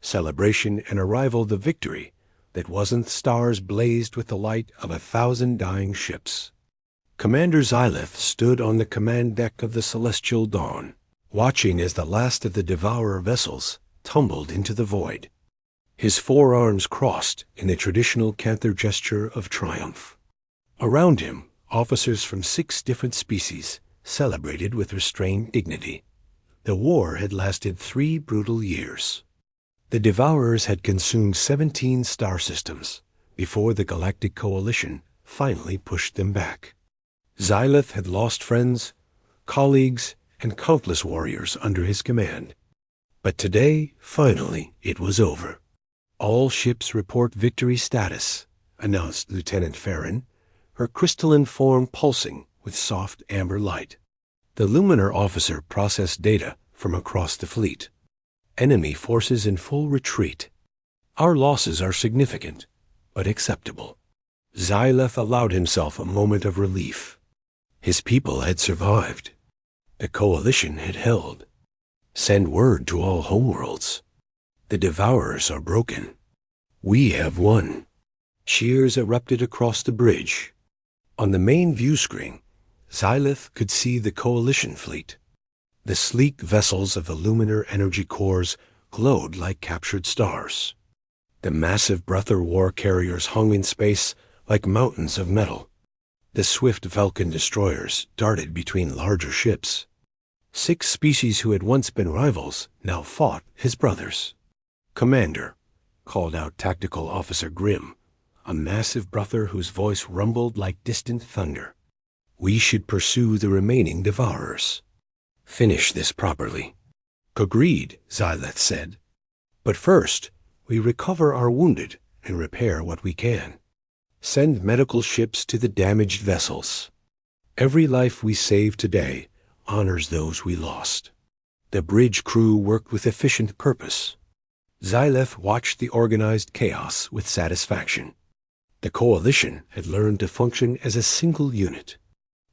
celebration and arrival the victory that wasn't stars blazed with the light of 1,000 dying ships. Commander Xyleth stood on the command deck of the Celestial Dawn, watching as the last of the Devourer vessels tumbled into the void. His forearms crossed in the traditional Canther gesture of triumph. Around him, officers from 6 different species celebrated with restrained dignity. The war had lasted 3 brutal years. The Devourers had consumed 17 star systems before the Galactic Coalition finally pushed them back. Xyleth had lost friends, colleagues, and countless warriors under his command. But today, finally, it was over. "All ships report victory status," announced Lieutenant Farron, her crystalline form pulsing with soft amber light. The Luminar officer processed data from across the fleet. "Enemy forces in full retreat. Our losses are significant, but acceptable." Xyleth allowed himself a moment of relief. His people had survived. The Coalition had held. Send word to all homeworlds. The Devourers are broken. We have won. Cheers erupted across the bridge. On the main view screen, Xyleth could see the Coalition fleet. The sleek vessels of the Luminar energy cores glowed like captured stars. The massive Breather war carriers hung in space like mountains of metal. The swift Vulcan destroyers darted between larger ships. 6 species who had once been rivals now fought as brothers. "Commander," called out Tactical Officer Grimm, a massive Breather whose voice rumbled like distant thunder, "we should pursue the remaining Devourers. Finish this properly." "Agreed," Xyleth said. "But first, we recover our wounded and repair what we can. Send medical ships to the damaged vessels. Every life we save today honors those we lost." The bridge crew worked with efficient purpose. Xyleth watched the organized chaos with satisfaction. The Coalition had learned to function as a single unit.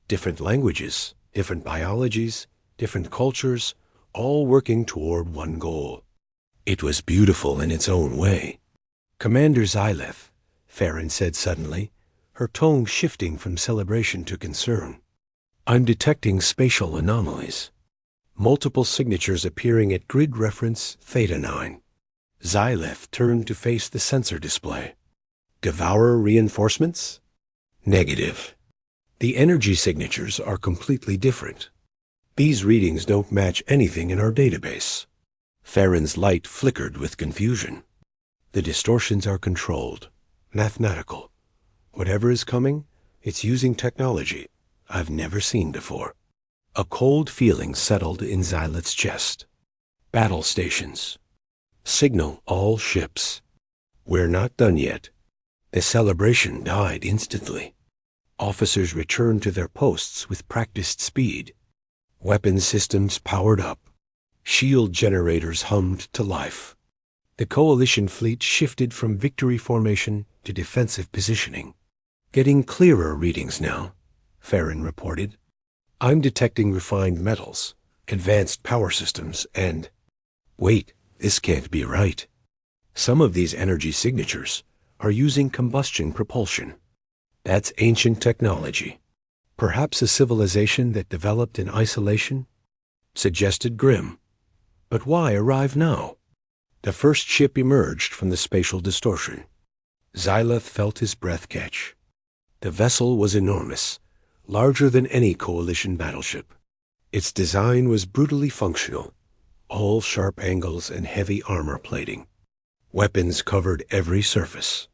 Different languages, different biologies, different cultures, all working toward one goal. It was beautiful in its own way. "Commander Xyleth," Farron said suddenly, her tone shifting from celebration to concern, "I'm detecting spatial anomalies. Multiple signatures appearing at grid reference Theta 9. Xyleth turned to face the sensor display. "Devourer reinforcements?" "Negative. The energy signatures are completely different. These readings don't match anything in our database." Farron's light flickered with confusion. "The distortions are controlled, mathematical. Whatever is coming, it's using technology I've never seen before." A cold feeling settled in Xyleth's chest. "Battle stations. Signal all ships. We're not done yet." The celebration died instantly. Officers returned to their posts with practiced speed. Weapon systems powered up. Shield generators hummed to life. The Coalition fleet shifted from victory formation to defensive positioning. "Getting clearer readings now," Farron reported. "I'm detecting refined metals, advanced power systems, and—" "Wait, this can't be right. Some of these energy signatures are using combustion propulsion. That's ancient technology. Perhaps a civilization that developed in isolation?" suggested Grimm. "But why arrive now?" The first ship emerged from the spatial distortion. Xyleth felt his breath catch. The vessel was enormous, larger than any Coalition battleship. Its design was brutally functional, all sharp angles and heavy armor plating. Weapons covered every surface.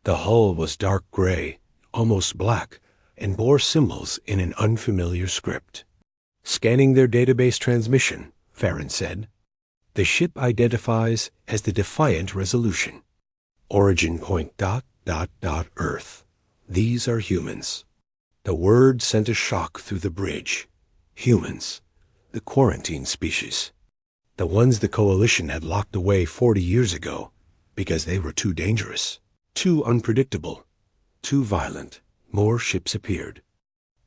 The hull was dark gray, almost black, and bore symbols in an unfamiliar script. "Scanning their database transmission," Farron said. "The ship identifies as the Defiant Resolution. Origin point ... Earth. These are humans." The word sent a shock through the bridge. Humans. The quarantine species. The ones the Coalition had locked away 40 years ago because they were too dangerous, too unpredictable, too violent. More ships appeared.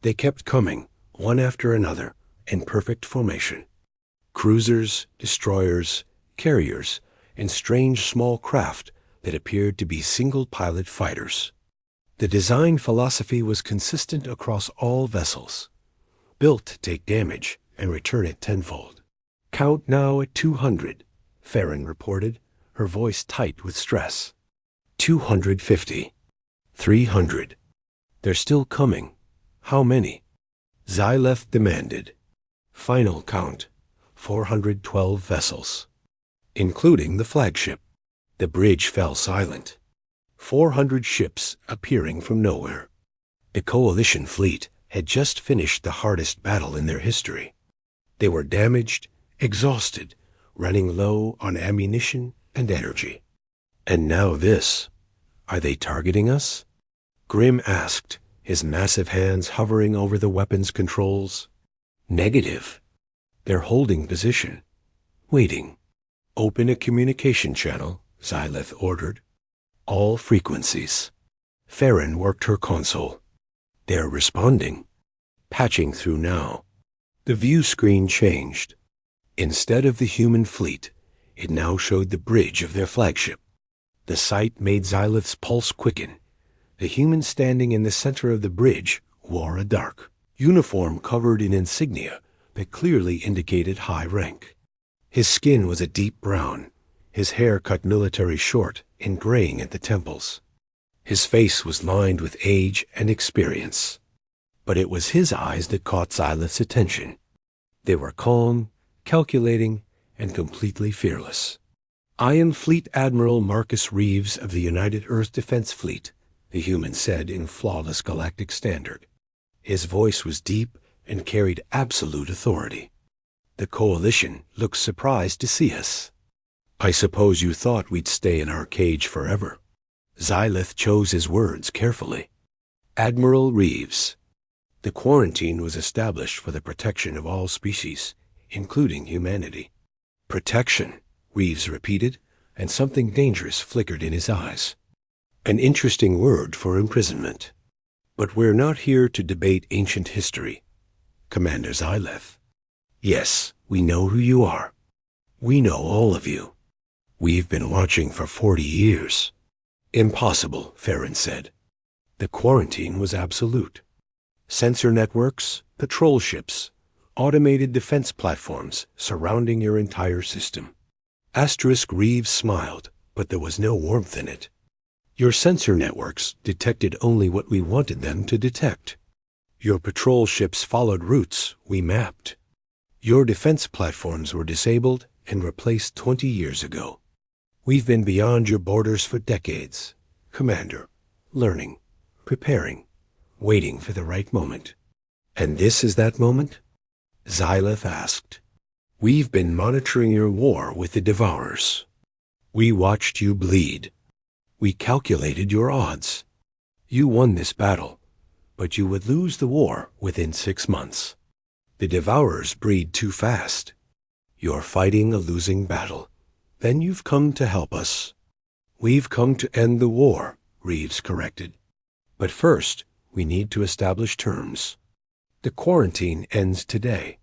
They kept coming, one after another, in perfect formation. Cruisers, destroyers, carriers, and strange small craft that appeared to be single-pilot fighters. The design philosophy was consistent across all vessels, built to take damage and return it tenfold. "Count now at 200, Farron reported, her voice tight with stress. 250. 300. They're still coming. How many? Xyleth demanded. Final count, 412 vessels, including the flagship. The bridge fell silent. 400 ships appearing from nowhere. The Coalition fleet had just finished the hardest battle in their history. They were damaged, exhausted, running low on ammunition and energy. And now this. Are they targeting us? Grim asked, his massive hands hovering over the weapons controls. Negative. They're holding position. Waiting. Open a communication channel, Xyleth ordered. All frequencies. Farron worked her console. They're responding. Patching through now. The view screen changed. Instead of the human fleet, it now showed the bridge of their flagship. The sight made Xyleth's pulse quicken. The human standing in the center of the bridge wore a dark uniform covered in insignia that clearly indicated high rank. His skin was a deep brown, his hair cut military short and graying at the temples. His face was lined with age and experience. But it was his eyes that caught Xyleth's attention. They were calm, calculating, and completely fearless. "I am Fleet Admiral Marcus Reeves of the United Earth Defense Fleet," the human said in flawless galactic standard. His voice was deep and carried absolute authority. "The Coalition looks surprised to see us. I suppose you thought we'd stay in our cage forever." Xyleth chose his words carefully. "Admiral Reeves, the quarantine was established for the protection of all species, including humanity." "Protection," Reeves repeated, and something dangerous flickered in his eyes. "An interesting word for imprisonment. But we're not here to debate ancient history, Commander Xyleth. Yes, we know who you are. We know all of you. We've been watching for 40 years. Impossible, Farron said. The quarantine was absolute. Sensor networks, patrol ships, automated defense platforms surrounding your entire system. Asterisk Reeves smiled, but there was no warmth in it. Your sensor networks detected only what we wanted them to detect. Your patrol ships followed routes we mapped. Your defense platforms were disabled and replaced 20 years ago. We've been beyond your borders for decades, Commander, learning, preparing, waiting for the right moment. And this is that moment? Xyleth asked. We've been monitoring your war with the Devourers. We watched you bleed. We calculated your odds. You won this battle, but you would lose the war within 6 months. The Devourers breed too fast. You're fighting a losing battle. Then you've come to help us. We've come to end the war, Reeves corrected. But first, we need to establish terms. The quarantine ends today,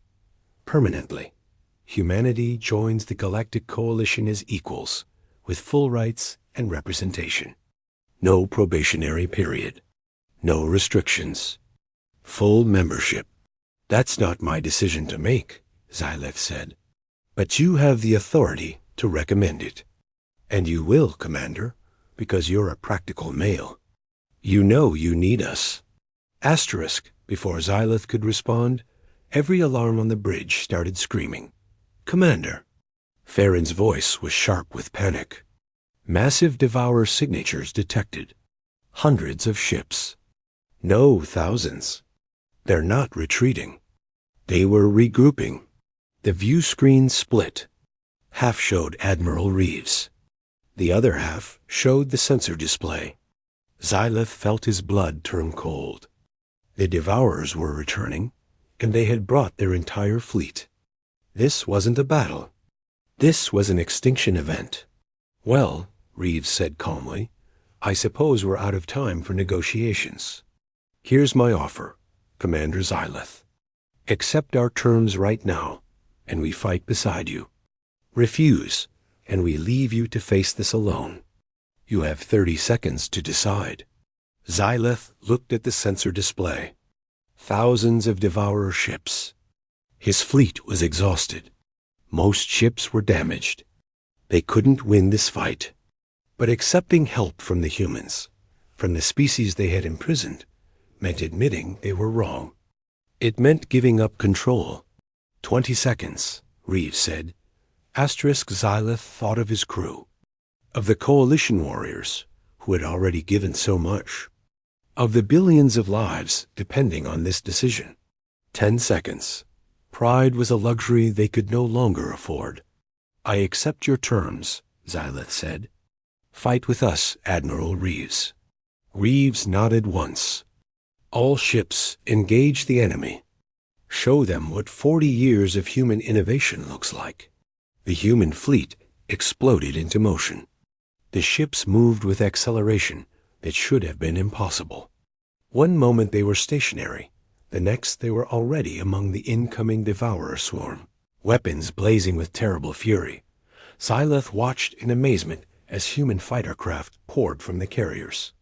permanently. Humanity joins the Galactic Coalition as equals, with full rights and representation. No probationary period. No restrictions. Full membership. That's not my decision to make, Xyleth said. But you have the authority to recommend it. And you will, Commander, because you're a practical male. You know you need us. Asterisk, before Xyleth could respond, every alarm on the bridge started screaming. Commander. Farron's voice was sharp with panic. Massive Devourer signatures detected. Hundreds of ships. No, thousands. They're not retreating. They were regrouping. The view screen split. Half showed Admiral Reeves. The other half showed the sensor display. Xyleth felt his blood turn cold. The Devourers were returning, and they had brought their entire fleet. This wasn't a battle. This was an extinction event. Well, Reeves said calmly, I suppose we're out of time for negotiations. Here's my offer, Commander Xyleth. Accept our terms right now, and we fight beside you. Refuse, and we leave you to face this alone. You have 30 seconds to decide." Xyleth looked at the sensor display. Thousands of Devourer ships. His fleet was exhausted. Most ships were damaged. They couldn't win this fight. But accepting help from the humans, from the species they had imprisoned, meant admitting they were wrong. It meant giving up control. 20 seconds, Reeves said. Xyleth thought of his crew, of the coalition warriors who had already given so much, of the billions of lives depending on this decision. 10 seconds. Pride was a luxury they could no longer afford. "I accept your terms," Xyleth said. "Fight with us, Admiral Reeves." Reeves nodded once. "All ships, engage the enemy. Show them what 40 years of human innovation looks like." The human fleet exploded into motion. The ships moved with acceleration that should have been impossible. One moment they were stationary, the next they were already among the incoming Devourer swarm, weapons blazing with terrible fury. Xyleth watched in amazement as human fighter craft poured from the carriers.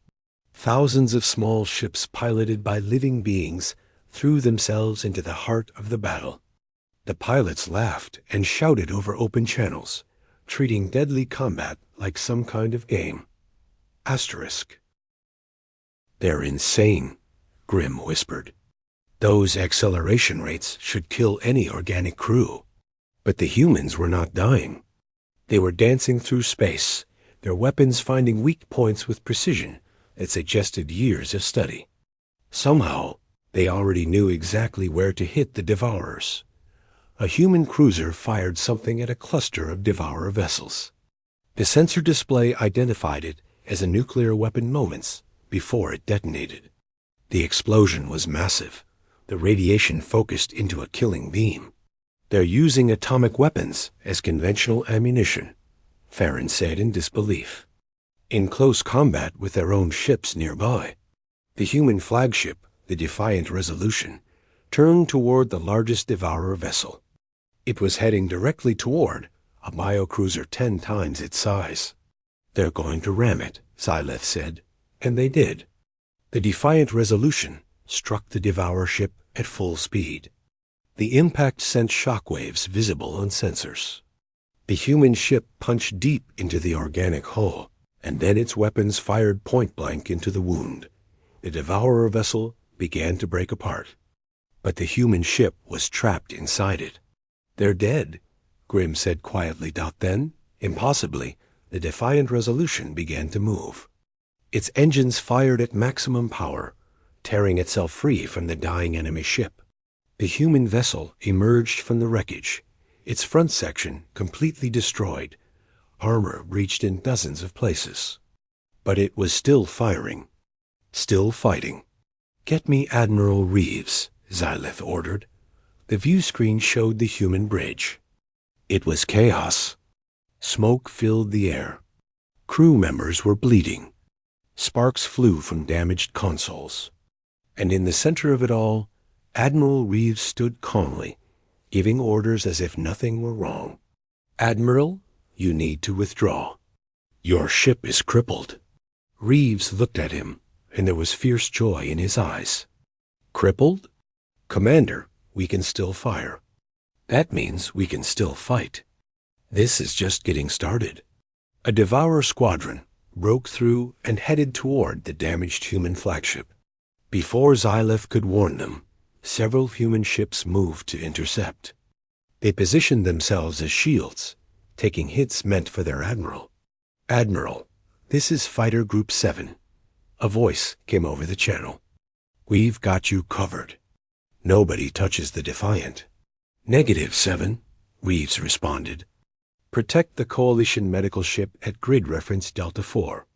Thousands of small ships piloted by living beings threw themselves into the heart of the battle. The pilots laughed and shouted over open channels, treating deadly combat like some kind of game. Asterisk. "They're insane," Grimm whispered. "Those acceleration rates should kill any organic crew." But the humans were not dying. They were dancing through space, their weapons finding weak points with precision that suggested years of study. Somehow, they already knew exactly where to hit the Devourers. A human cruiser fired something at a cluster of Devourer vessels. The sensor display identified it as a nuclear weapon moments before it detonated. The explosion was massive. The radiation focused into a killing beam. "They're using atomic weapons as conventional ammunition," Farron said in disbelief. "In close combat with their own ships nearby." The human flagship, the Defiant Resolution, turned toward the largest Devourer vessel. It was heading directly toward a biocruiser 10 times its size. "They're going to ram it," Xyleth said, and they did. The Defiant Resolution struck the Devourer ship at full speed. The impact sent shockwaves visible on sensors. The human ship punched deep into the organic hull, and then its weapons fired point-blank into the wound. The Devourer vessel began to break apart, but the human ship was trapped inside it. "They're dead," Grimm said quietly. Then, impossibly, the Defiant Resolution began to move. Its engines fired at maximum power, tearing itself free from the dying enemy ship. The human vessel emerged from the wreckage, its front section completely destroyed, armor breached in dozens of places. But it was still firing, still fighting. "Get me Admiral Reeves," Xyleth ordered. The view screen showed the human bridge. It was chaos. Smoke filled the air. Crew members were bleeding. Sparks flew from damaged consoles. And in the center of it all, Admiral Reeves stood calmly, giving orders as if nothing were wrong. "Admiral, you need to withdraw. Your ship is crippled." Reeves looked at him, and there was fierce joy in his eyes. "Crippled? Commander, we can still fire. That means we can still fight. This is just getting started." A Devourer squadron broke through and headed toward the damaged human flagship. Before Xyleth could warn them, several human ships moved to intercept. They positioned themselves as shields, taking hits meant for their admiral. "Admiral, this is Fighter Group 7. A voice came over the channel. "We've got you covered. Nobody touches the Defiant." "-7, Reeves responded. "Protect the Coalition medical ship at grid reference Delta 4.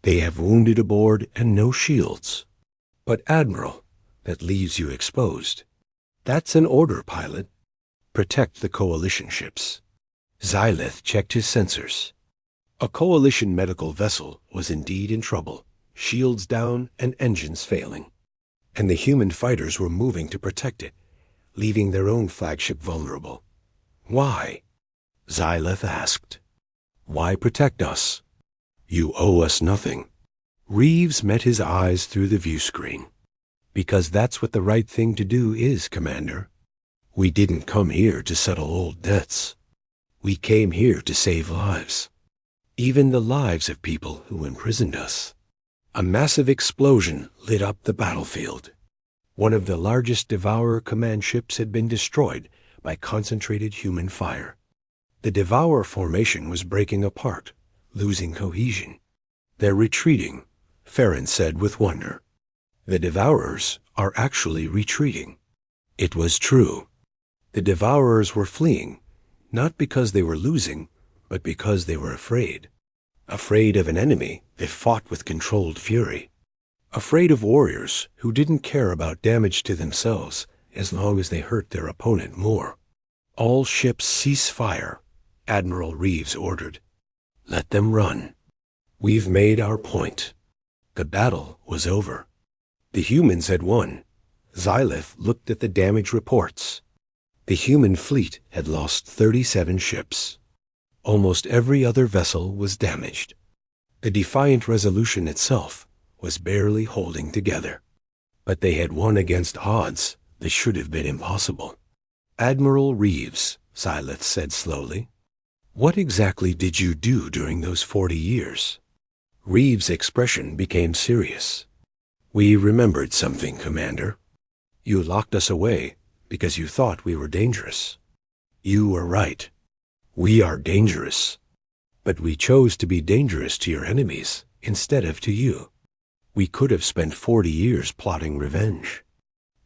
They have wounded aboard and no shields." "But Admiral, that leaves you exposed." "That's an order, pilot. Protect the Coalition ships." Xyleth checked his sensors. A Coalition medical vessel was indeed in trouble, shields down and engines failing. And the human fighters were moving to protect it, leaving their own flagship vulnerable. "Why?" Xyleth asked. Why protect us? You owe us nothing. Reeves met his eyes through the view screen. Because that's what the right thing to do is, Commander. We didn't come here to settle old debts. We came here to save lives. Even the lives of people who imprisoned us. A massive explosion lit up the battlefield. One of the largest Devourer command ships had been destroyed by concentrated human fire. The Devourer formation was breaking apart, losing cohesion. They're retreating, Farron said with wonder. The Devourers are actually retreating. It was true. The Devourers were fleeing, not because they were losing, but because they were afraid. Afraid of an enemy that fought with controlled fury. Afraid of warriors who didn't care about damage to themselves as long as they hurt their opponent more. All ships cease fire, Admiral Reeves ordered. Let them run. We've made our point. The battle was over. The humans had won. Xylith looked at the damage reports. The human fleet had lost 37 ships. Almost every other vessel was damaged. The Defiant Resolution itself was barely holding together. But they had won against odds that should have been impossible. Admiral Reeves, Xylith said slowly, what exactly did you do during those 40 years? Reeves' expression became serious. We remembered something, Commander. You locked us away because you thought we were dangerous. You were right. We are dangerous. But we chose to be dangerous to your enemies instead of to you. We could have spent 40 years plotting revenge.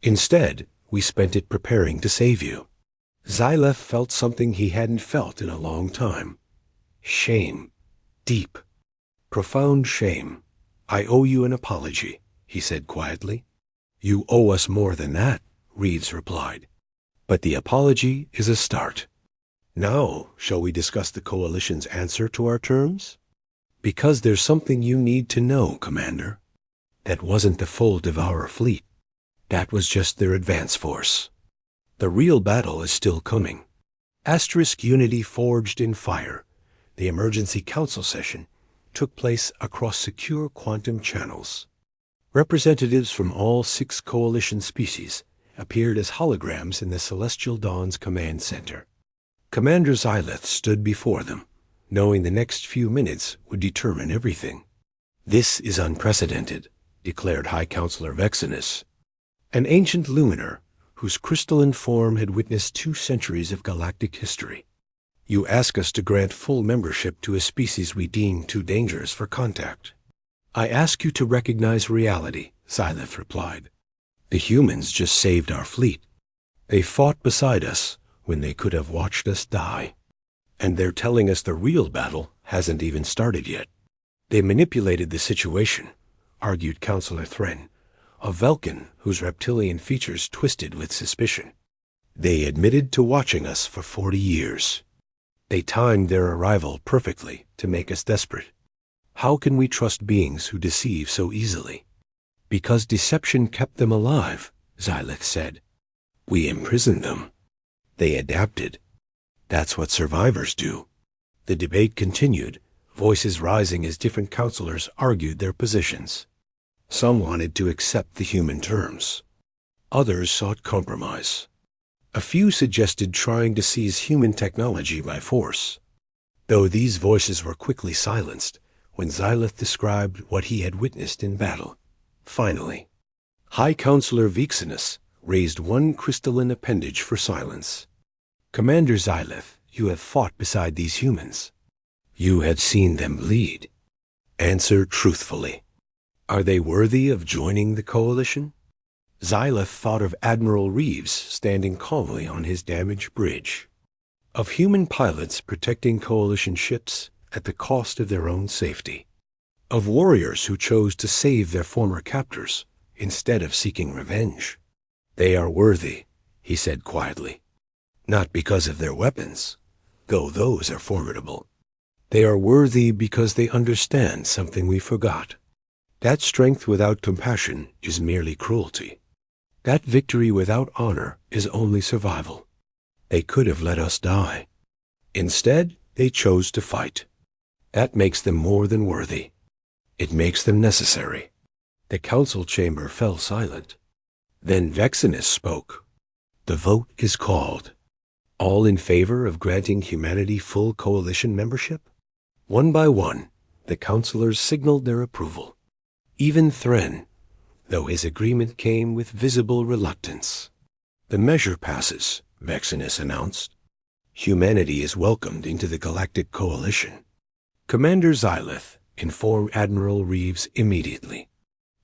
Instead, we spent it preparing to save you. Xylith felt something he hadn't felt in a long time. Shame. Deep. Profound shame. I owe you an apology, he said quietly. You owe us more than that, Reeves replied. But the apology is a start. Now, shall we discuss the Coalition's answer to our terms? Because there's something you need to know, Commander. That wasn't the full Devourer fleet. That was just their advance force. The real battle is still coming. Asterisk Unity forged in fire. The emergency council session took place across secure quantum channels. Representatives from all 6 Coalition species appeared as holograms in the Celestial Dawn's command center. Commander Xylith stood before them, knowing the next few minutes would determine everything. This is unprecedented, declared High Counselor Vexinus, an ancient luminar whose crystalline form had witnessed 2 centuries of galactic history. You ask us to grant full membership to a species we deem too dangerous for contact. I ask you to recognize reality, Xylith replied. The humans just saved our fleet. They fought beside us when they could have watched us die. And they're telling us the real battle hasn't even started yet. They manipulated the situation, argued Counselor Thren, a Velkin whose reptilian features twisted with suspicion. They admitted to watching us for 40 years. They timed their arrival perfectly to make us desperate. How can we trust beings who deceive so easily? Because deception kept them alive, Xylith said. We imprisoned them. They adapted. That's what survivors do. The debate continued, voices rising as different counselors argued their positions. Some wanted to accept the human terms. Others sought compromise. A few suggested trying to seize human technology by force. Though these voices were quickly silenced when Xylith described what he had witnessed in battle. Finally, High Counselor Vexinus raised one crystalline appendage for silence. Commander Xylith, you have fought beside these humans. You had seen them bleed. Answer truthfully. Are they worthy of joining the Coalition? Xylith thought of Admiral Reeves standing calmly on his damaged bridge. Of human pilots protecting Coalition ships at the cost of their own safety. Of warriors who chose to save their former captors instead of seeking revenge. They are worthy, he said quietly. Not because of their weapons, though those are formidable. They are worthy because they understand something we forgot. That strength without compassion is merely cruelty. That victory without honor is only survival. They could have let us die. Instead, they chose to fight. That makes them more than worthy. It makes them necessary. The council chamber fell silent. Then Vexinus spoke. The vote is called. All in favor of granting humanity full coalition membership? One by one, the councilors signaled their approval. Even Thren, though his agreement came with visible reluctance. The measure passes, Vexinus announced. Humanity is welcomed into the Galactic Coalition. Commander Xyleth informed Admiral Reeves immediately.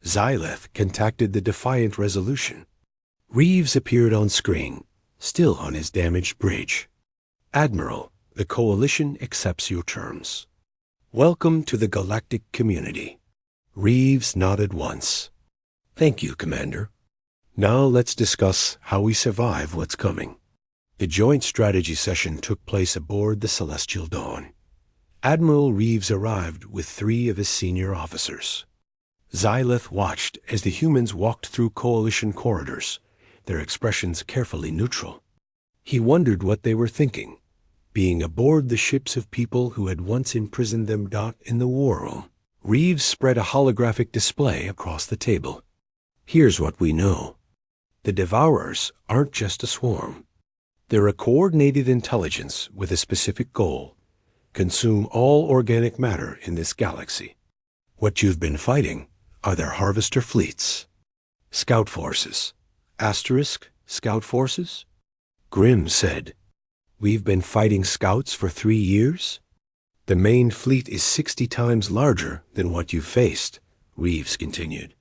Xyleth contacted the Defiant Resolution. Reeves appeared on screen, still on his damaged bridge. Admiral, the Coalition accepts your terms. Welcome to the Galactic community. Reeves nodded once. Thank you, Commander. Now let's discuss how we survive what's coming. The joint strategy session took place aboard the Celestial Dawn. Admiral Reeves arrived with 3 of his senior officers. Xyleth watched as the humans walked through Coalition corridors, their expressions carefully neutral. He wondered what they were thinking, being aboard the ships of people who had once imprisoned them. In the war room, Reeves spread a holographic display across the table. Here's what we know. The Devourers aren't just a swarm. They're a coordinated intelligence with a specific goal: consume all organic matter in this galaxy. What you've been fighting are their harvester fleets. Scout forces. Asterisk, scout forces? Grimm said. We've been fighting scouts for 3 years? The main fleet is 60 times larger than what you've faced, Reeves continued.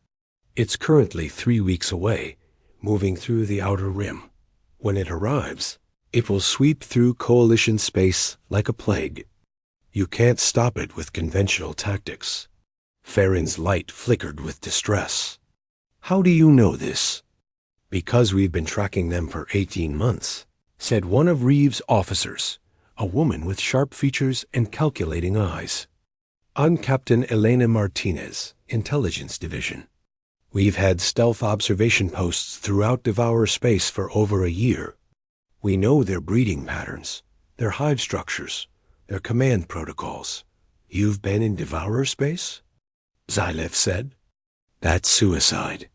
It's currently 3 weeks away, moving through the outer rim. When it arrives, it will sweep through Coalition space like a plague. You can't stop it with conventional tactics. Farron's light flickered with distress. How do you know this? Because we've been tracking them for 18 months, said one of Reeves' officers, a woman with sharp features and calculating eyes. I'm Captain Elena Martinez, Intelligence Division. We've had stealth observation posts throughout Devourer space for over a year. We know their breeding patterns, their hive structures, their command protocols. You've been in Devourer space? Xyleth said. That's suicide.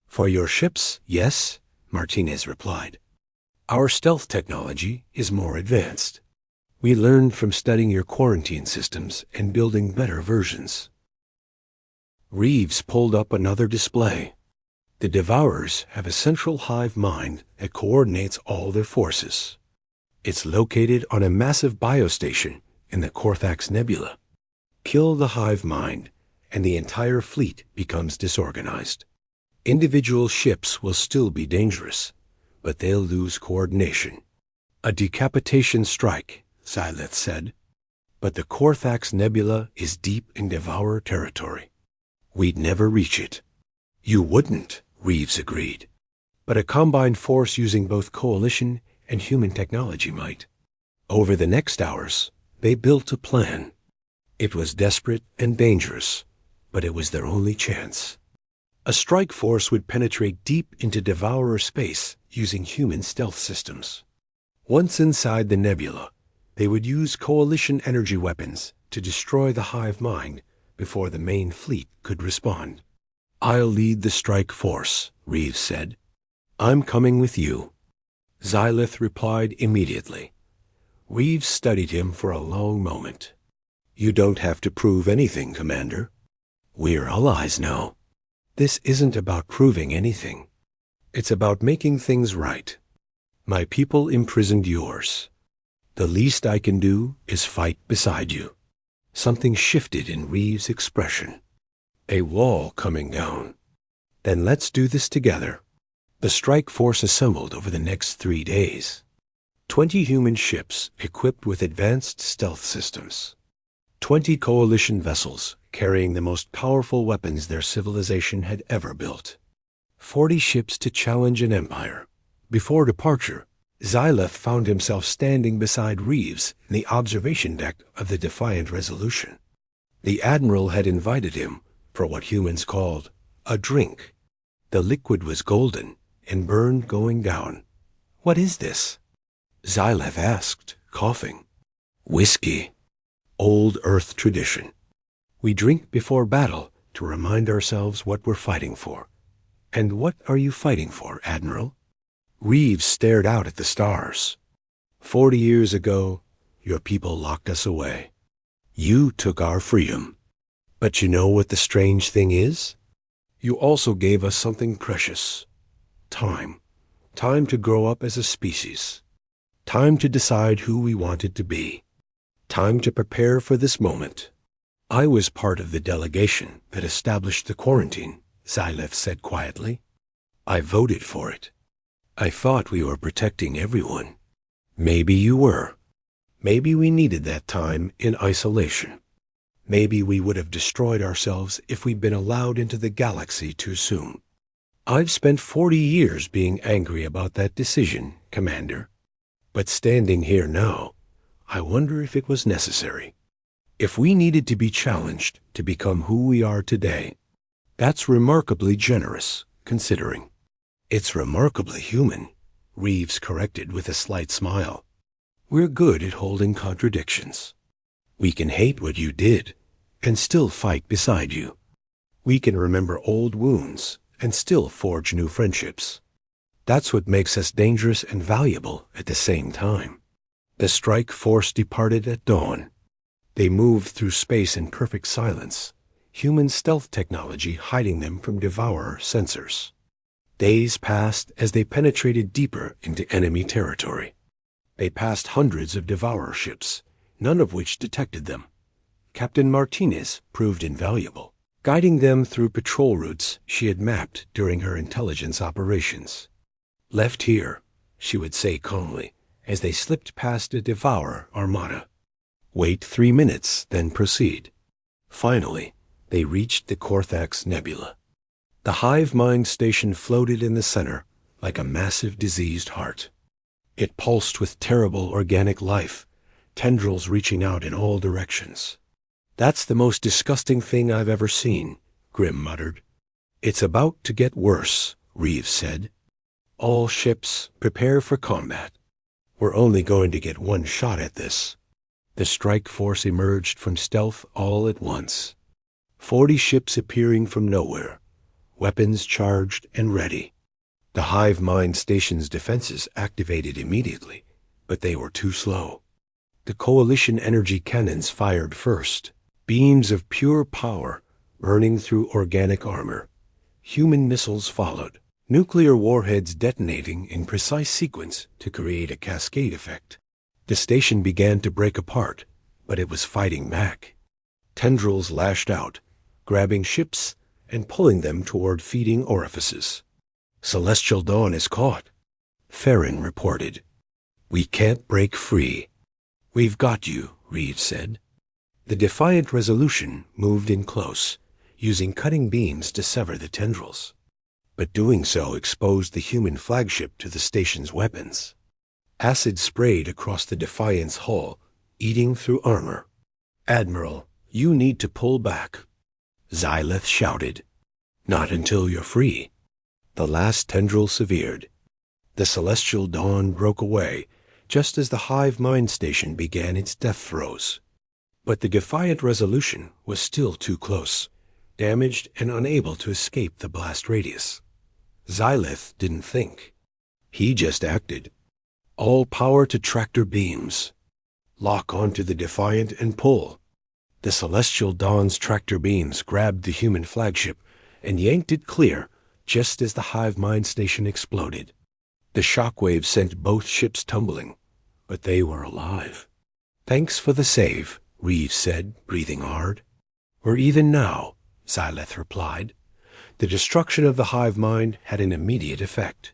For your ships, yes, Martinez replied. Our stealth technology is more advanced. We learned from studying your quarantine systems and building better versions. Reeves pulled up another display. The Devourers have a central hive mind that coordinates all their forces. It's located on a massive biostation in the Corthax Nebula. Kill the hive mind, and the entire fleet becomes disorganized. Individual ships will still be dangerous, but they'll lose coordination. A decapitation strike, Xyleth said. But the Corthax Nebula is deep in Devourer territory. We'd never reach it. You wouldn't, Reeves agreed. But a combined force using both Coalition and human technology might. Over the next hours, they built a plan. It was desperate and dangerous, but it was their only chance. A strike force would penetrate deep into Devourer space using human stealth systems. Once inside the nebula, they would use Coalition energy weapons to destroy the hive mind before the main fleet could respond. I'll lead the strike force, Reeves said. I'm coming with you. Xyleth replied immediately. Reeves studied him for a long moment. You don't have to prove anything, Commander. We're allies now. This isn't about proving anything. It's about making things right. My people imprisoned yours. The least I can do is fight beside you. Something shifted in Reeves' expression. A wall coming down. Then let's do this together. The strike force assembled over the next 3 days. 20 human ships equipped with advanced stealth systems. 20 Coalition vessels carrying the most powerful weapons their civilization had ever built. 40 ships to challenge an empire. Before departure, Xyleth found himself standing beside Reeves in the observation deck of the Defiant Resolution. The Admiral had invited him for what humans called a drink. The liquid was golden and burned going down. What is this? Xyleth asked, coughing. Whiskey. Old Earth tradition. We drink before battle to remind ourselves what we're fighting for. And what are you fighting for, Admiral? Reeves stared out at the stars. 40 years ago, your people locked us away. You took our freedom. But you know what the strange thing is? You also gave us something precious. Time. Time to grow up as a species. Time to decide who we wanted to be. Time to prepare for this moment. I was part of the delegation that established the quarantine, Xyleth said quietly. I voted for it. I thought we were protecting everyone. Maybe you were. Maybe we needed that time in isolation. Maybe we would have destroyed ourselves if we'd been allowed into the galaxy too soon. I've spent 40 years being angry about that decision, Commander. But standing here now, I wonder if it was necessary. If we needed to be challenged to become who we are today, that's remarkably generous, considering. It's remarkably human, Reeves corrected with a slight smile. We're good at holding contradictions. We can hate what you did and still fight beside you. We can remember old wounds and still forge new friendships. That's what makes us dangerous and valuable at the same time. The strike force departed at dawn. They moved through space in perfect silence, human stealth technology hiding them from devourer sensors. Days passed as they penetrated deeper into enemy territory. They passed hundreds of devourer ships, none of which detected them. Captain Martinez proved invaluable, guiding them through patrol routes she had mapped during her intelligence operations. Left here, she would say calmly, as they slipped past a devourer armada. Wait 3 minutes, then proceed. Finally, they reached the Korthax Nebula. The hive mind station floated in the center like a massive diseased heart. It pulsed with terrible organic life, tendrils reaching out in all directions. That's the most disgusting thing I've ever seen, Grimm muttered. It's about to get worse, Reeves said. All ships, prepare for combat. We're only going to get one shot at this. The strike force emerged from stealth all at once. 40 ships appearing from nowhere, weapons charged and ready. The hive mind station's defenses activated immediately, but they were too slow. The coalition energy cannons fired first, beams of pure power burning through organic armor. Human missiles followed, nuclear warheads detonating in precise sequence to create a cascade effect. The station began to break apart, but it was fighting back. Tendrils lashed out, grabbing ships and pulling them toward feeding orifices. Celestial Dawn is caught, Farron reported. We can't break free. We've got you, Reeves said. The Defiant Resolution moved in close, using cutting beams to sever the tendrils. But doing so exposed the human flagship to the station's weapons. Acid sprayed across the Defiant's hull, eating through armor. Admiral, you need to pull back. Xyleth shouted. Not until you're free. The last tendril severed. The Celestial Dawn broke away, just as the hive mind station began its death throes. But the Defiant Resolution was still too close, damaged and unable to escape the blast radius. Xyleth didn't think. He just acted. All power to tractor beams. Lock onto the Defiant and pull. The Celestial Dawn's tractor beams grabbed the human flagship and yanked it clear just as the hive mind station exploded. The shockwave sent both ships tumbling, but they were alive. Thanks for the save, Reeves said, breathing hard. We're even now, Xyleth replied. The destruction of the hive mind had an immediate effect.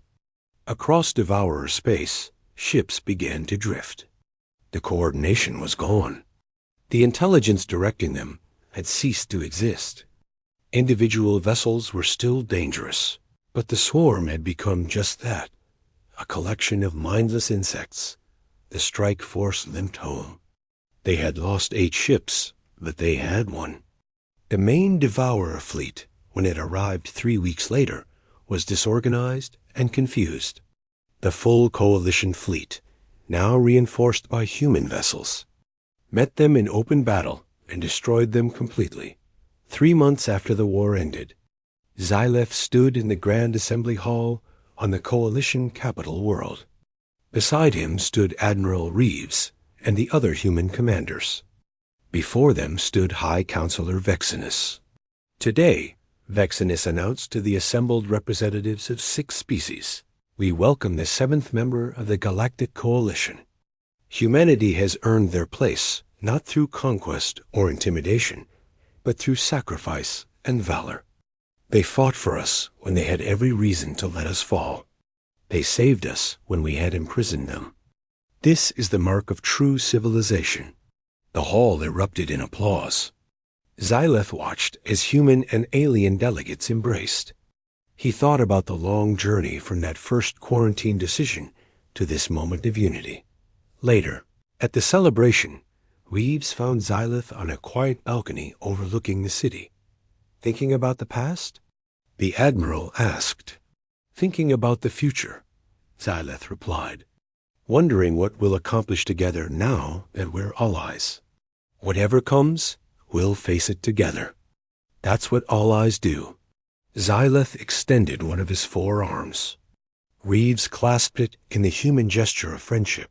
Across Devourer space, ships began to drift. The coordination was gone. The intelligence directing them had ceased to exist. Individual vessels were still dangerous, but the swarm had become just that, a collection of mindless insects. The strike force limped home. They had lost 8 ships, but they had one. The main Devourer fleet, when it arrived 3 weeks later, was disorganized and confused. The full coalition fleet, now reinforced by human vessels. met them in open battle, and destroyed them completely. 3 months after the war ended, Xyleth stood in the Grand Assembly Hall on the Coalition capital world. Beside him stood Admiral Reeves and the other human commanders. Before them stood High Counselor Vexenus. Today, Vexenus announced to the assembled representatives of 6 species, "We welcome the 7th member of the Galactic Coalition. Humanity has earned their place, not through conquest or intimidation, but through sacrifice and valor. They fought for us when they had every reason to let us fall. They saved us when we had imprisoned them. This is the mark of true civilization." The hall erupted in applause. Xyleth watched as human and alien delegates embraced. He thought about the long journey from that first quarantine decision to this moment of unity. Later, at the celebration, Reeves found Xyleth on a quiet balcony overlooking the city. "Thinking about the past?" the Admiral asked. "Thinking about the future," Xyleth replied. "Wondering what we'll accomplish together now that we're allies. Whatever comes, we'll face it together. That's what allies do." Xyleth extended one of his 4 arms. Reeves clasped it in the human gesture of friendship.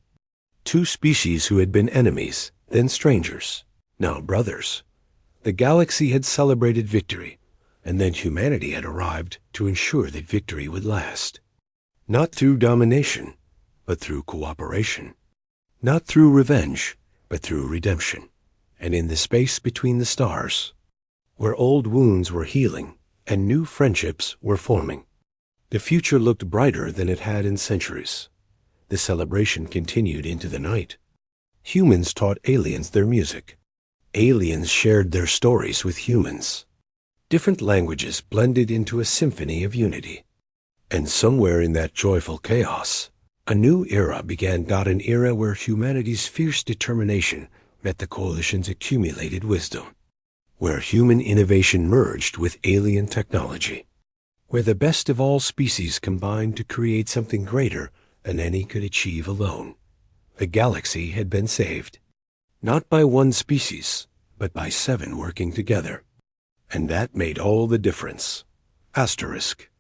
2 species who had been enemies, then strangers, now brothers. The galaxy had celebrated victory, and then humanity had arrived to ensure that victory would last. Not through domination, but through cooperation. Not through revenge, but through redemption. And in the space between the stars, where old wounds were healing and new friendships were forming, the future looked brighter than it had in centuries. The celebration continued into the night. Humans taught aliens their music. Aliens shared their stories with humans. Different languages blended into a symphony of unity. And somewhere in that joyful chaos, a new era began. An era where humanity's fierce determination met the Coalition's accumulated wisdom. Where human innovation merged with alien technology. Where the best of all species combined to create something greater than any could achieve alone. The galaxy had been saved. Not by one species, but by 7 working together. And that made all the difference. Asterisk.